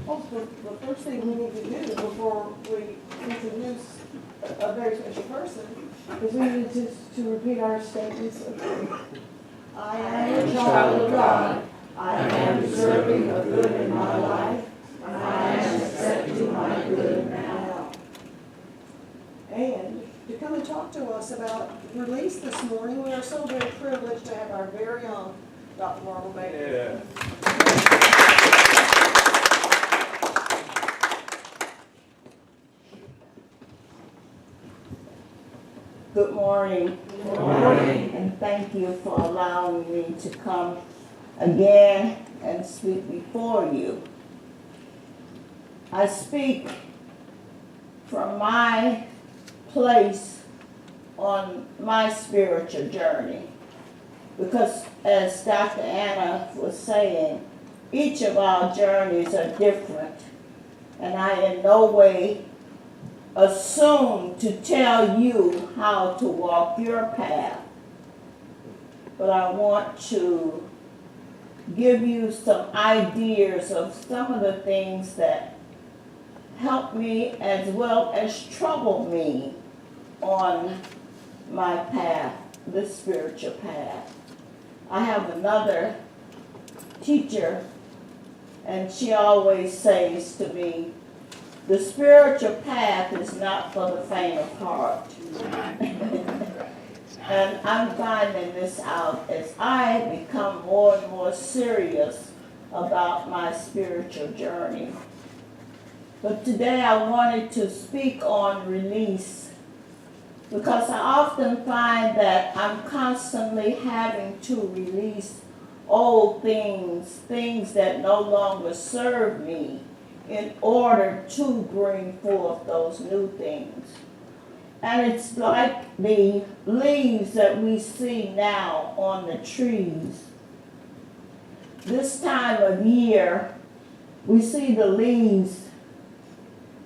Well, the first thing we need to do before we introduce a very special person is we need to repeat our statements of faith. I am a child of God. I am deserving of good in my life, and I am accepting my good now. And to come and talk to us about release this morning, we are so very privileged to have our very own Dr. Marvel Baker. Good morning. Good morning. And thank you for allowing me to come again and speak before you. I speak from my place on my spiritual journey because, as Dr. Anna was saying, each of our journeys are different, and I in no way assume to tell you how to walk your path, but I want to give you some ideas of some of the things that help me as well as trouble me on my path, the spiritual path. I have another teacher, and she always says to me, the spiritual path is not for the faint of heart. And I'm finding this out as I become more and more serious about my spiritual journey. But today I wanted to speak on release because I often find that I'm constantly having to release old things, things that no longer serve me, in order to bring forth those new things. And it's like the leaves that we see now on the trees. This time of year, we see the leaves,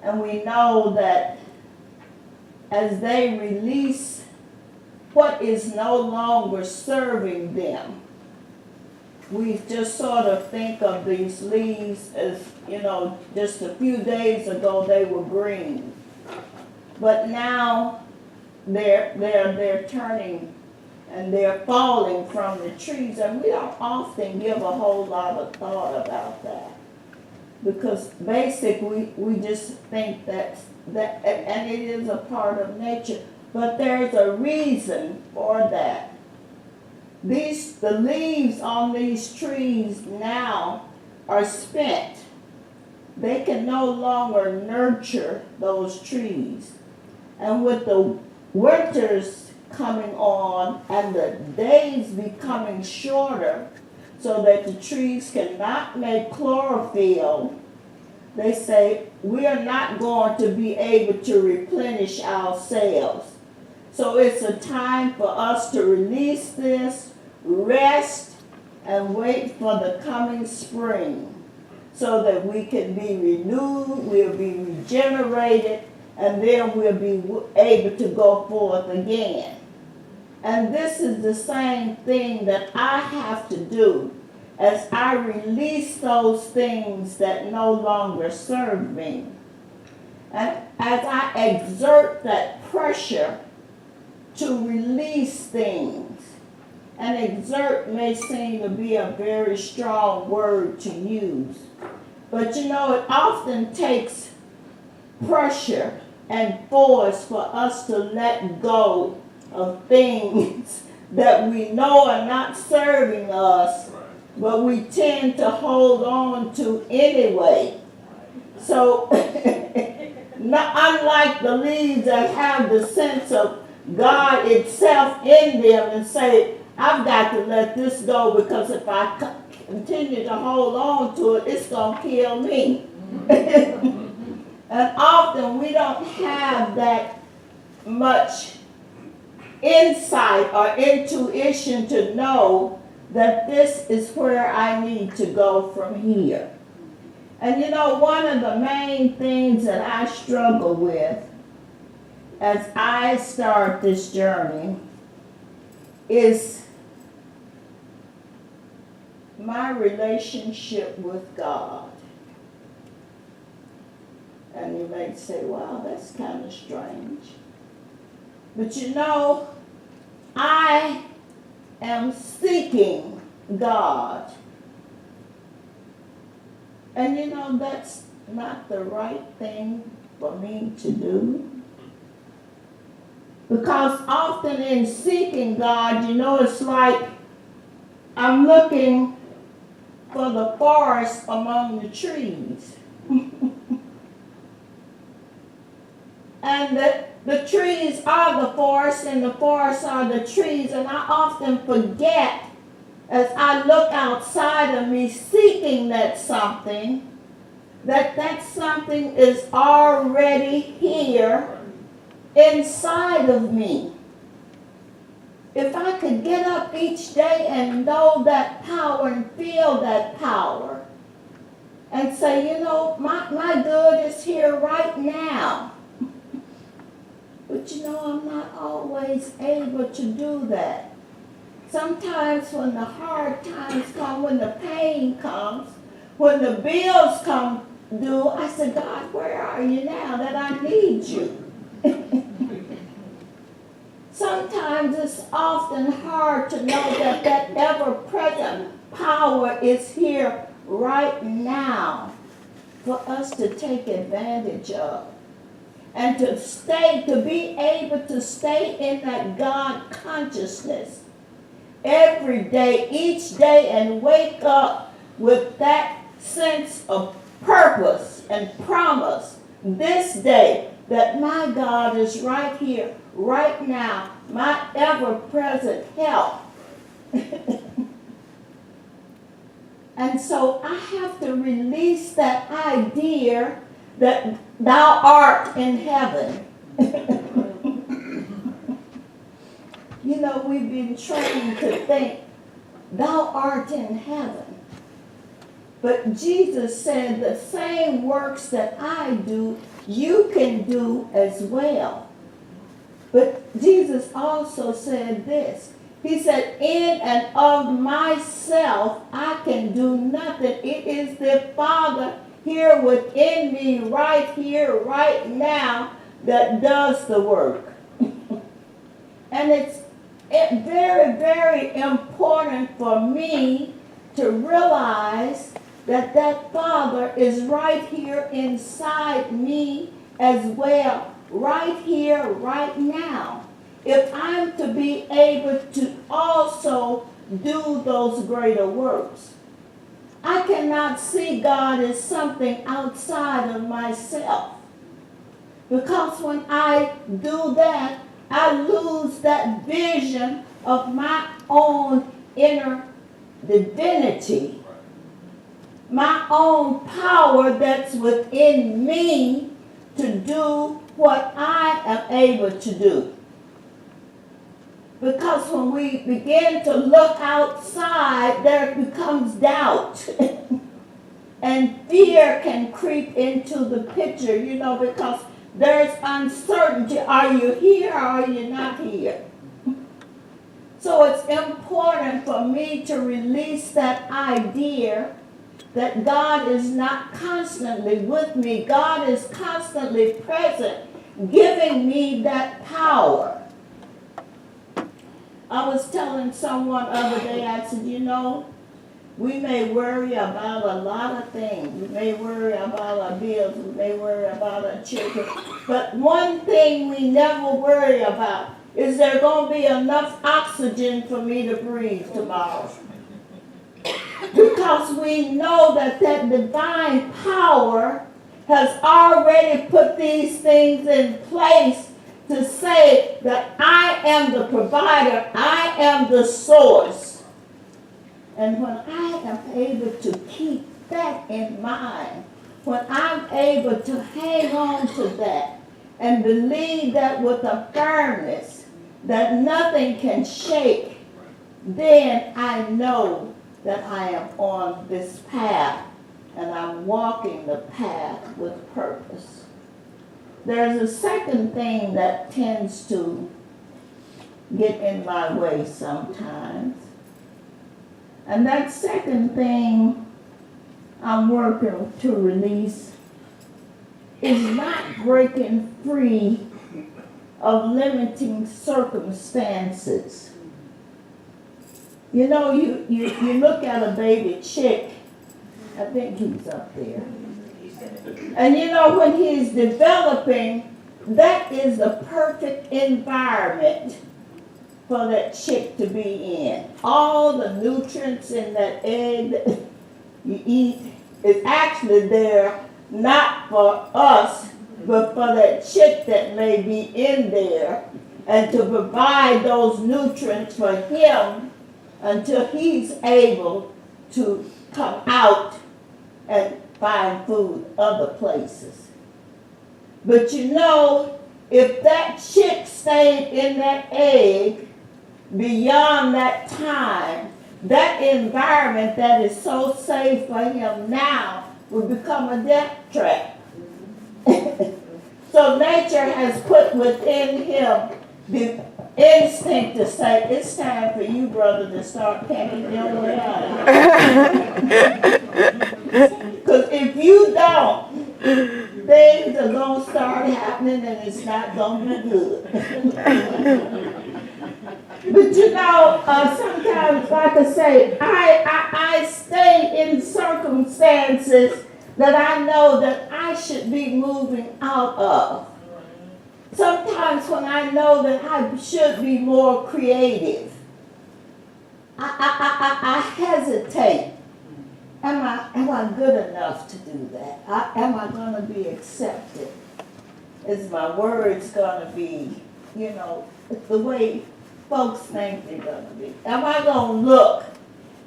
and we know that as they release what is no longer serving them, we just sort of think of these leaves as, just a few days ago they were green. But now they're turning and they're falling from the trees, and we don't often give a whole lot of thought about that. Because basically we just think that and it is a part of nature, but there's a reason for that. The leaves on these trees now are spent. They can no longer nurture those trees. And with the winters coming on and the days becoming shorter so that the trees cannot make chlorophyll, they say we are not going to be able to replenish ourselves. So it's a time for us to release this, rest, and wait for the coming spring so that we can be renewed, we'll be regenerated, and then we'll be able to go forth again. And this is the same thing that I have to do as I release those things that no longer serve me. And as I exert that pressure to release things, and exert may seem to be a very strong word to use, but it often takes pressure and force for us to let go of things that we know are not serving us, but we tend to hold on to anyway. So, unlike the leaves that have the sense of God itself in them and say, I've got to let this go because if I continue to hold on to it, it's going to kill me. And often we don't have that much insight or intuition to know that this is where I need to go from here. And one of the main things that I struggle with as I start this journey is my relationship with God. And you may say, wow, that's kind of strange. But you know, I am seeking God. And you know, that's not the right thing for me to do. Because often in seeking God, you know, it's like I'm looking for the forest among the trees. And the trees are the forest and the forests are the trees. And I often forget as I look outside of me seeking that something something is already here inside of me. If I could get up each day and know that power and feel that power and say, you know, my good is here right now. But you know, I'm not always able to do that. Sometimes when the hard times come, when the pain comes, when the bills come due, I say, God, where are you now that I need you? Sometimes it's often hard to know that that ever-present power is here right now for us to take advantage of. And to be able to stay in that God consciousness every day, each day, and wake up with that sense of purpose and promise this day that my God is right here, right now, my ever-present help. And so I have to release that idea that thou art in heaven. You know, we've been trained to think thou art in heaven. But Jesus said the same works that I do, you can do as well. But Jesus also said this. He said, in and of myself, I can do nothing. It is the Father here within me, right here, right now, that does the work. And it's very, very important for me to realize that that Father is right here inside me as well, right here, right now. If I'm to be able to also do those greater works, I cannot see God as something outside of myself. Because when I do that, I lose that vision of my own inner divinity, my own power that's within me to do what I am able to do. Because when we begin to look outside, there becomes doubt. And fear can creep into the picture, you know, because there's uncertainty. Are you here or are you not here? So it's important for me to release that idea that God is not constantly with me. God is constantly present, giving me that power. I was telling someone the other day, I said, you know, we may worry about a lot of things. We may worry about our bills. We may worry about our children. But one thing we never worry about is there going to be enough oxygen for me to breathe tomorrow? Because we know that that divine power has already put these things in place to say that I am the provider, I am the source. And when I am able to keep that in mind, when I'm able to hang on to that and believe that with a firmness that nothing can shake, then I know that I am on this path and I'm walking the path with purpose. There's a second thing that tends to get in my way sometimes. And that second thing I'm working to release is not breaking free of limiting circumstances. You know, you look at a baby chick, I think he's up there. And you know, when he's developing, that is the perfect environment for that chick to be in. All the nutrients in that egg that you eat is actually there not for us, but for that chick that may be in there, and to provide those nutrients for him until he's able to come out and find food other places. But you know, if that chick stayed in that egg beyond that time, that environment that is so safe for him now will become a death trap. So nature has put within him the instinct to say, it's time for you, brother, to start packing your way out. Because if you don't, things are going to start happening and it's not going to be good. But you know, sometimes, like I say, I stay in circumstances that I know that I should be moving out of. Sometimes when I know that I should be more creative, I hesitate. Am I good enough to do that? Am I going to be accepted? Is my words going to be, you know, the way folks think they're going to be? Am I going to look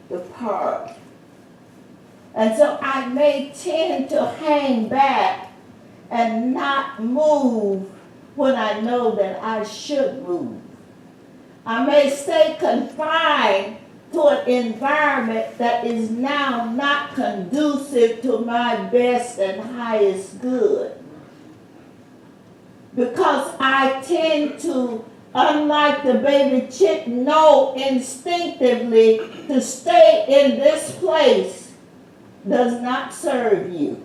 the part? And so I may tend to hang back and not move when I know that I should move. I may stay confined to an environment that is now not conducive to my best and highest good. Because I tend to, unlike the baby chick, know instinctively to stay in this place does not serve you.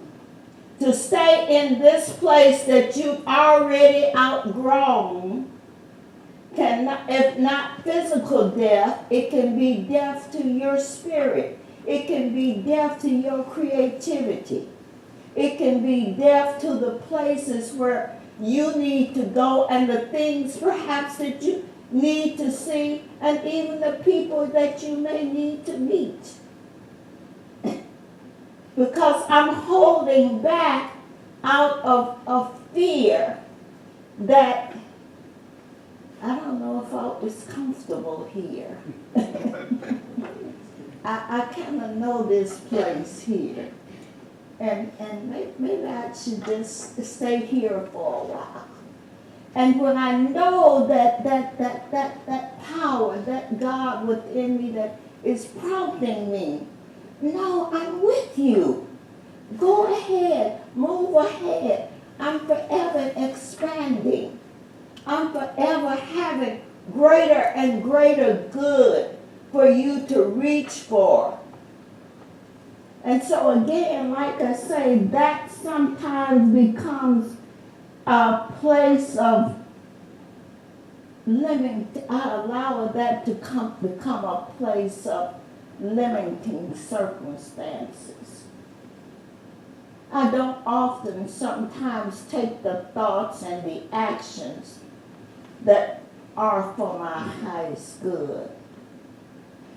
To stay in this place that you've already outgrown, if not physical death, it can be death to your spirit. It can be death to your creativity. It can be death to the places where you need to go and the things perhaps that you need to see and even the people that you may need to meet. Because I'm holding back out of fear that I don't know if I was comfortable here. I kind of know this place here. And maybe I should just stay here for a while. And when I know that power, that God within me that is prompting me, no, I'm with you. Go ahead, move ahead. I'm forever expanding. I'm forever having greater and greater good for you to reach for. And so again, like I say, that sometimes becomes a place of living. I allow that to become a place of limiting circumstances. I don't often sometimes take the thoughts and the actions that are for my highest good.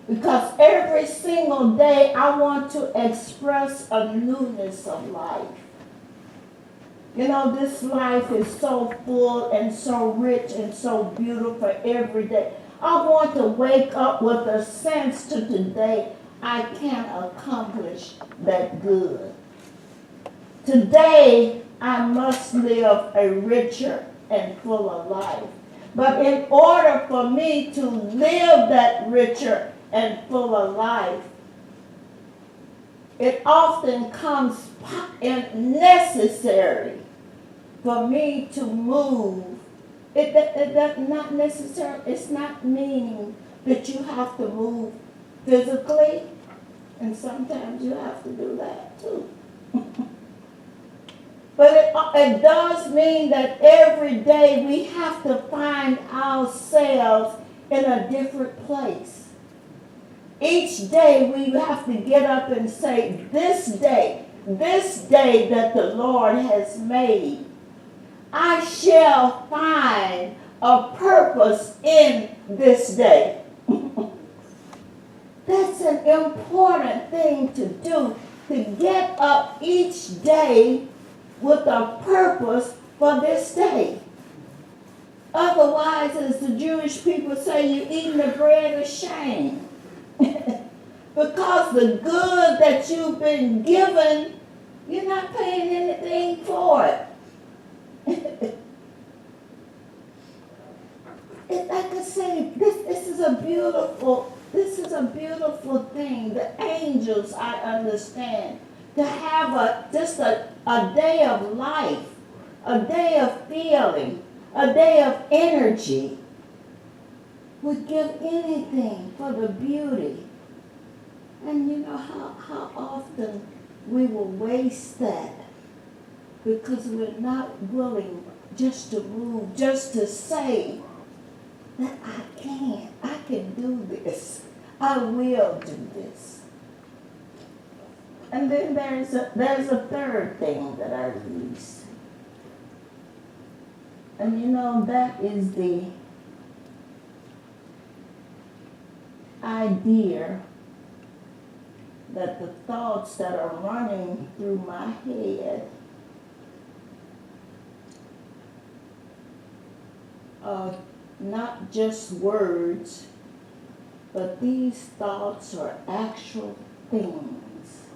Because every single day I want to express a newness of life. You know, this life is so full and so rich and so beautiful every day. I want to wake up with a sense to today I can accomplish that good. Today I must live a richer and fuller life. But in order for me to live that richer and fuller life, it often comes necessary for me to move. It not necessarily, it's not meaning that you have to move physically, and sometimes you have to do that too. But it does mean that every day we have to find ourselves in a different place. Each day we have to get up and say, this day that the Lord has made, I shall find a purpose in this day. That's an important thing to do, to get up each day with a purpose for this day. Otherwise, as the Jewish people say, you're eating the bread of shame. Because the good that you've been given, you're not paying anything for it. Like I say, this is a beautiful thing. The angels, I understand, to have just a day of life, a day of feeling, a day of energy, would give anything for the beauty. And you know how often we will waste that because we're not willing just to move, just to say that I can do this, I will do this. And then there's a third thing that I released. And you know, that is the idea that the thoughts that are running through my head are not just words, but these thoughts are actual things.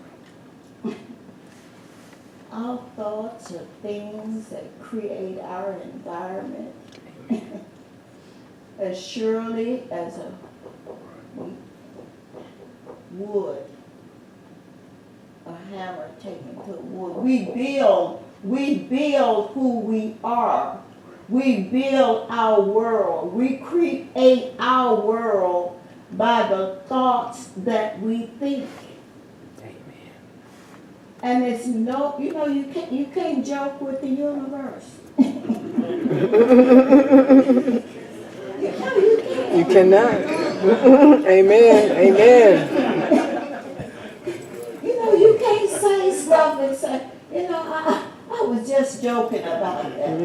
Our thoughts are things that create our environment. As surely as a wood, a hammer taken to wood. We build who we are. We build our world. We create our world by the thoughts that we think. Amen. And it's you can't joke with the universe. You can't. You cannot. Amen. Amen. You can't say stuff and say, I was just joking about that.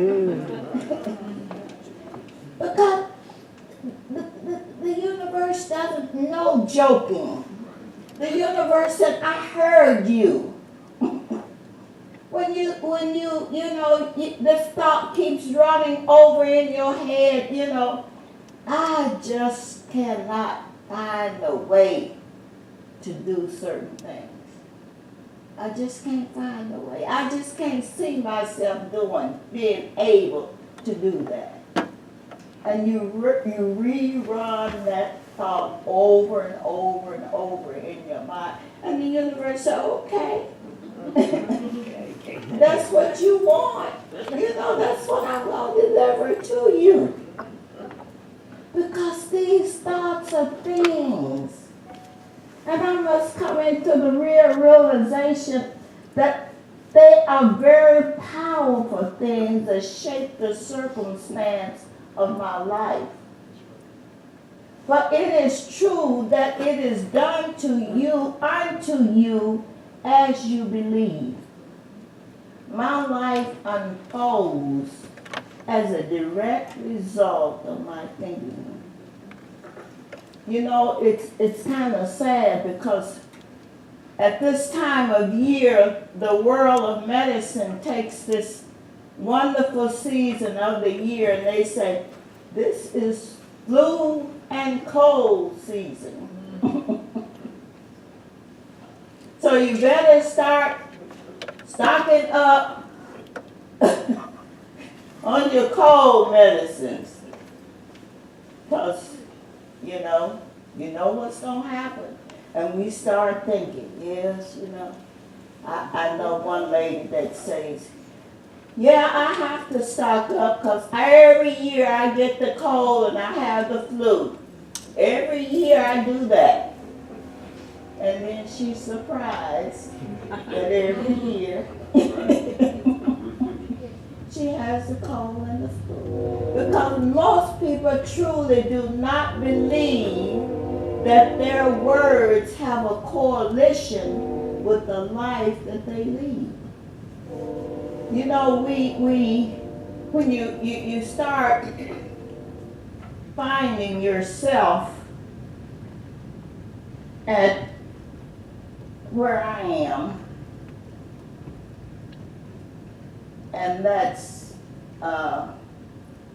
Because the universe doesn't know joking. The universe said, I heard you. When this thought keeps running over in your head, I just cannot find a way to do certain things. I just can't find a way. I just can't see myself being able to do that. And you rerun that thought over and over and over in your mind. And the universe says, okay. That's what you want. That's what I'm going to deliver to you. Because these thoughts are things. And I must come into the realization that they are very powerful things that shape the circumstance of my life. But it is true that it is done to you, unto you, as you believe. My life unfolds as a direct result of my thinking. It's kind of sad because at this time of year, the world of medicine takes this wonderful season of the year and they say, this is flu and cold season. So you better start stocking up on your cold medicines. Because you know what's going to happen. And we start thinking, yes, I know one lady that says, yeah, I have to stock up because every year I get the cold and I have the flu. Every year I do that. And then she's surprised that every year has the cold and the flu. Because most people truly do not believe that their words have a correlation with the life that they lead. You know, when you start finding yourself at where I am, and that's, I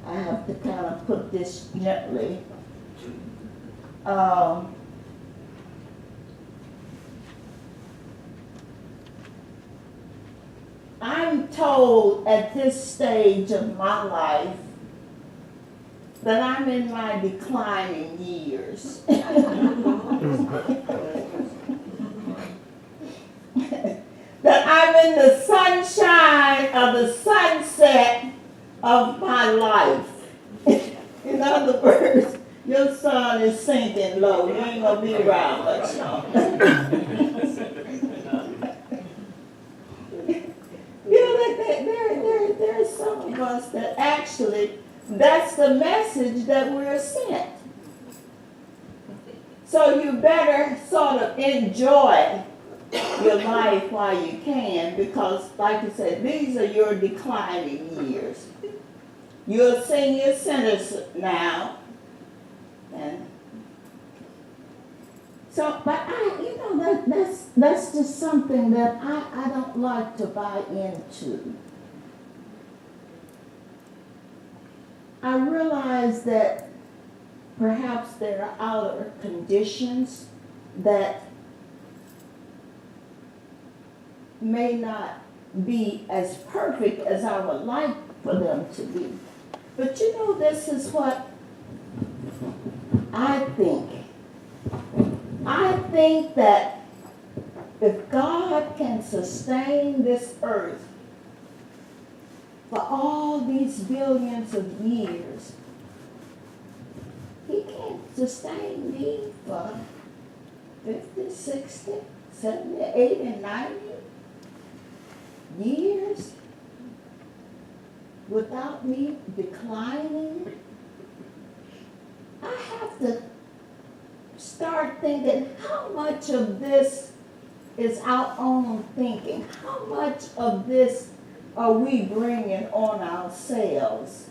have to kind of put this gently. I'm told at this stage of my life that I'm in my declining years. That I'm in the sunshine of the sunset of my life. In other words, your sun is sinking low. You ain't gonna be around much longer. You know, there's some of us that actually, that's the message that we're sent. So you better sort of enjoy your life while you can, because like I said, these are your declining years. You're a senior citizen now. And so, but that's just something that I don't like to buy into. I realize that perhaps there are outer conditions that may not be as perfect as I would like for them to be. But you know, this is what I think. I think that if God can sustain this earth for all these billions of years, He can sustain me for 50, 60, 70, 80, 90 years without me declining. I have to start thinking, how much of this is our own thinking? How much of this are we bringing on ourselves?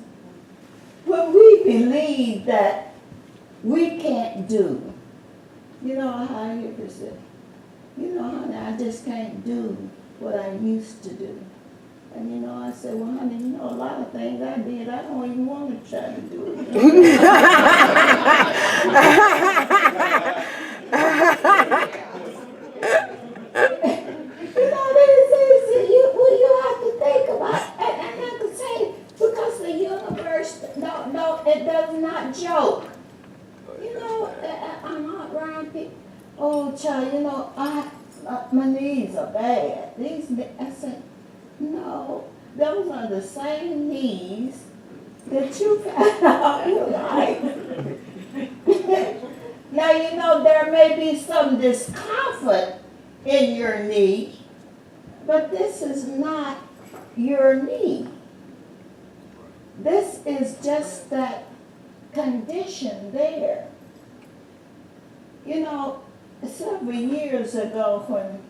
When we believe that we can't do, you know how you say, you know, honey, I just can't do what I used to do. And you know, I said, well, honey, you know, a lot of things I did, I don't even want to try to do it. You know, you have to think about, and I could say, because the universe, no, it does not joke. You know, I'm not around people, oh, child, you know, my knees are bad. I said, no, those are the same knees that you've had all your life. Now, you know, there may be some discomfort in your knee, but this is not your knee. This is just that condition there. You know, several years ago when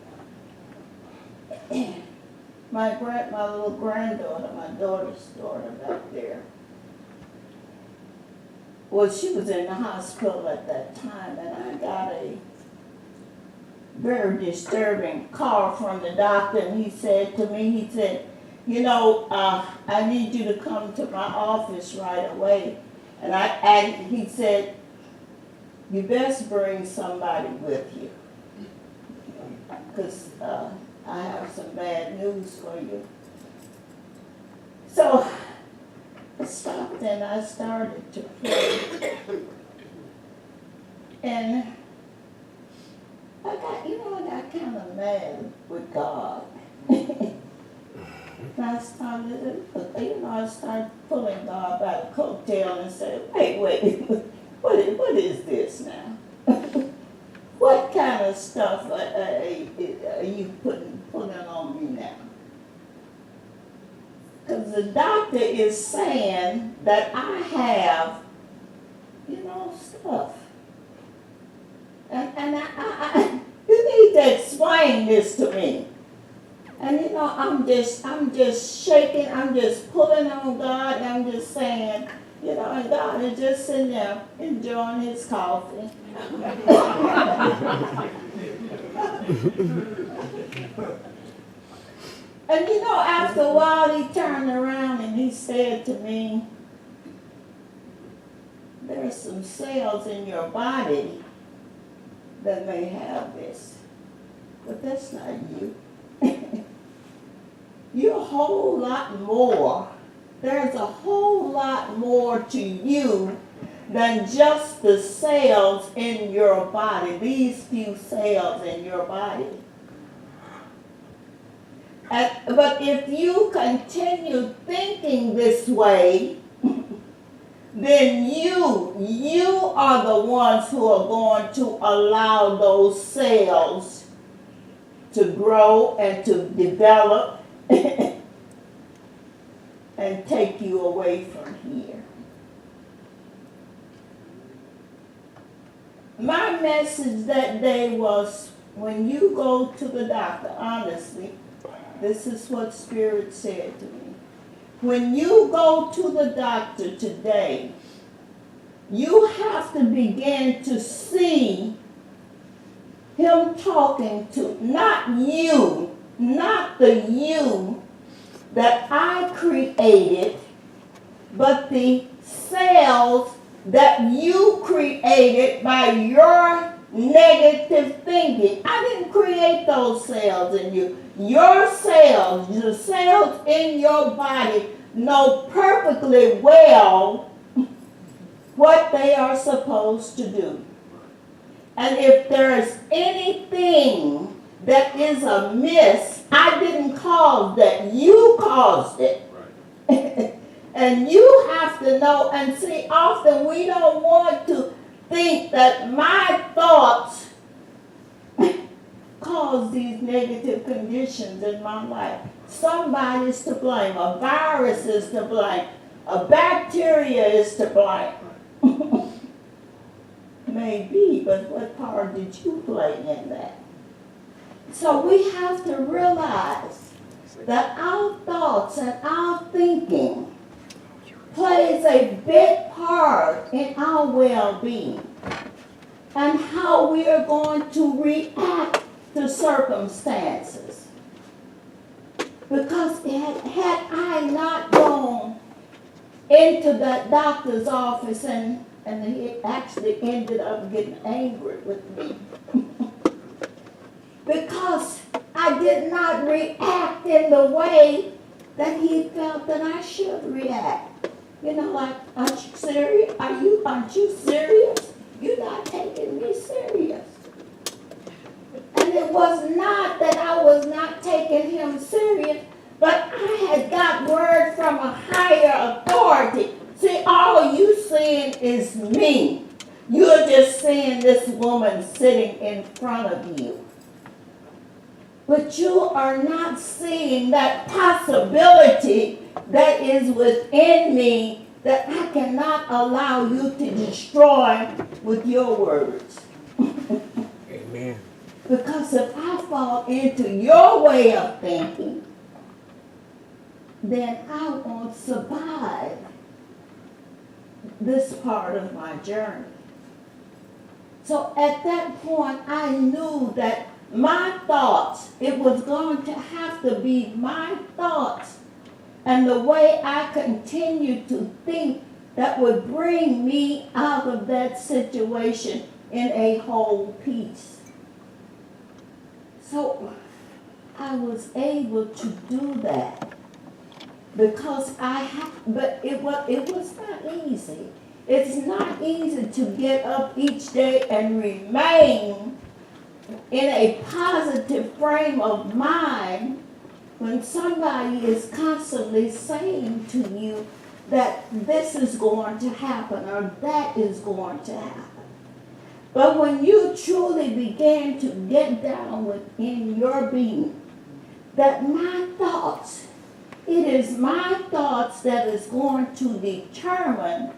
my little granddaughter, my daughter's daughter back there, well, she was in the hospital at that time, and I got a very disturbing call from the doctor, and he said to me, he said, you know, I need you to come to my office right away. And he said, you best bring somebody with you, because I have some bad news for you. So I stopped and I started to pray. And I got kind of mad with God. And I started pulling God by the coattail and said, wait, what is this now? What kind of stuff are you pulling on me now? Because Because the doctor is saying that I have, stuff. And you need to explain this to me. And I'm just shaking, I'm just pulling on God, and I'm just saying, and God is just sitting there enjoying his coffee. And after a while he turned around and he said to me, there's some cells in your body that may have this, but that's not you. You're a whole lot more. There's a whole lot more to you than just the cells in your body, these few cells in your body. But if you continue thinking this way, then you are the ones who are going to allow those cells to grow and to develop and take you away from here. My message that day was, when you go to the doctor, honestly, this is what Spirit said to me. When you go to the doctor today, you have to begin to see him talking to not you, not the you that I created, but the cells that you created by your negative thinking. I didn't create those cells in you. Your cells, the cells in your body, know perfectly well what they are supposed to do. And if there's anything that is amiss, I didn't cause that. You caused it. Right. And you have to know, and see, often we don't want to think that my thoughts cause these negative conditions in my life. Somebody's to blame. A virus is to blame. A bacteria is to blame. Maybe, but what part did you play in that? So we have to realize that our thoughts and our thinking plays a big part in our well-being and how we are going to react to circumstances. Because had I not gone into that doctor's office and he actually ended up getting angry with me because I did not react in the way that he felt that I should react. Like, aren't you serious? Aren't you serious? You're not taking me serious. And it was not that I was not taking him serious, but I had got word from a higher authority. See, all you seeing is me. You're just seeing this woman sitting in front of you. But you are not seeing that possibility that is within me that I cannot allow you to destroy with your words. Amen. Because if I fall into your way of thinking, then I won't survive this part of my journey. So at that point, I knew that my thoughts, it was going to have to be my thoughts and the way I continued to think that would bring me out of that situation in a whole piece. So I was able to do that because but it was not easy. It's not easy to get up each day and remain in a positive frame of mind when somebody is constantly saying to you that this is going to happen or that is going to happen. But when you truly begin to get down within your being, that my thoughts it is my thoughts that is going to determine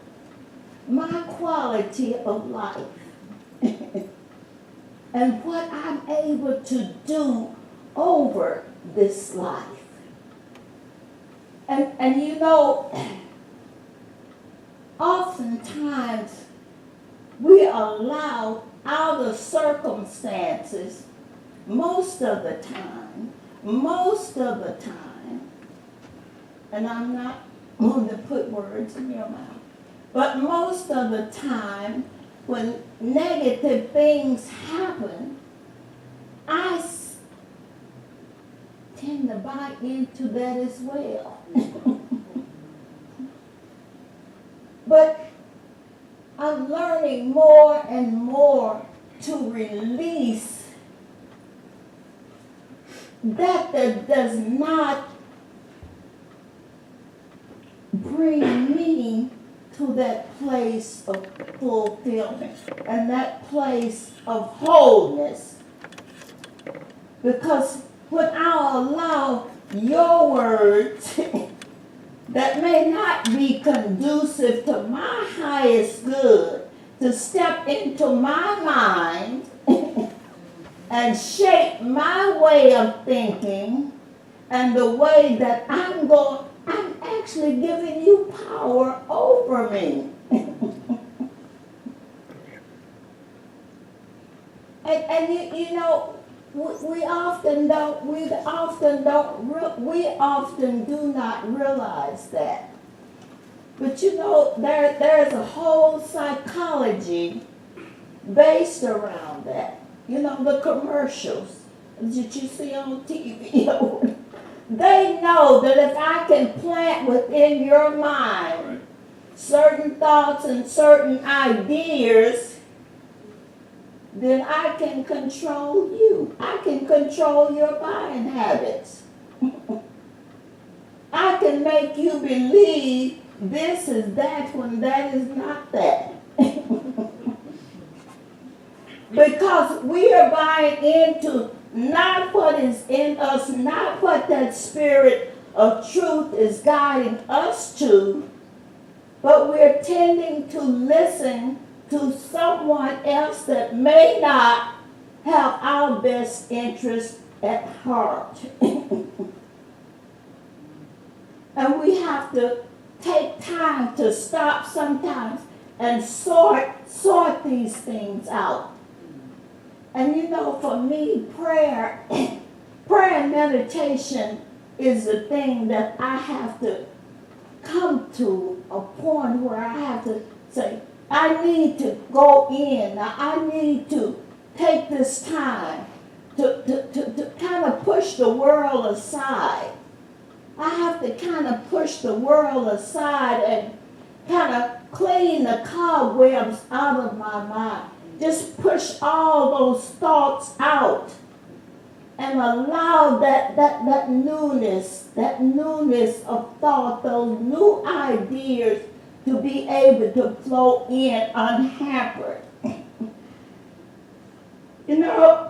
my quality of life and what I'm able to do over this life. And you know, oftentimes we allow outer circumstances most of the time, and I'm not going to put words in your mouth, but most of the time when negative things happen, I tend to buy into that as well. But I'm learning more and more to release that does not bring me to that place of fulfillment and that place of wholeness. Because when I allow your words that may not be conducive to my highest good to step into my mind and shape my way of thinking and the way that I'm actually giving you power over me. And you know, we often do not realize that. But you know, there's a whole psychology based around that. You know, the commercials that you see on TV. They know that if I can plant within your mind certain thoughts and certain ideas, then I can control you. I can control your buying habits. I can make you believe this is that when that is not that. Because we are buying into not what is in us, not what that spirit of truth is guiding us to, but we're tending to listen to someone else that may not have our best interest at heart. And we have to take time to stop sometimes and sort these things out. And you know, for me, prayer and meditation is the thing that I have to come to a point where I have to say, I need to go in. I need to take this time to kind of push the world aside. I have to kind of push the world aside and kind of clean the cobwebs out of my mind. Just push all those thoughts out and allow that newness of thought, those new ideas to be able to flow in unhampered. You know,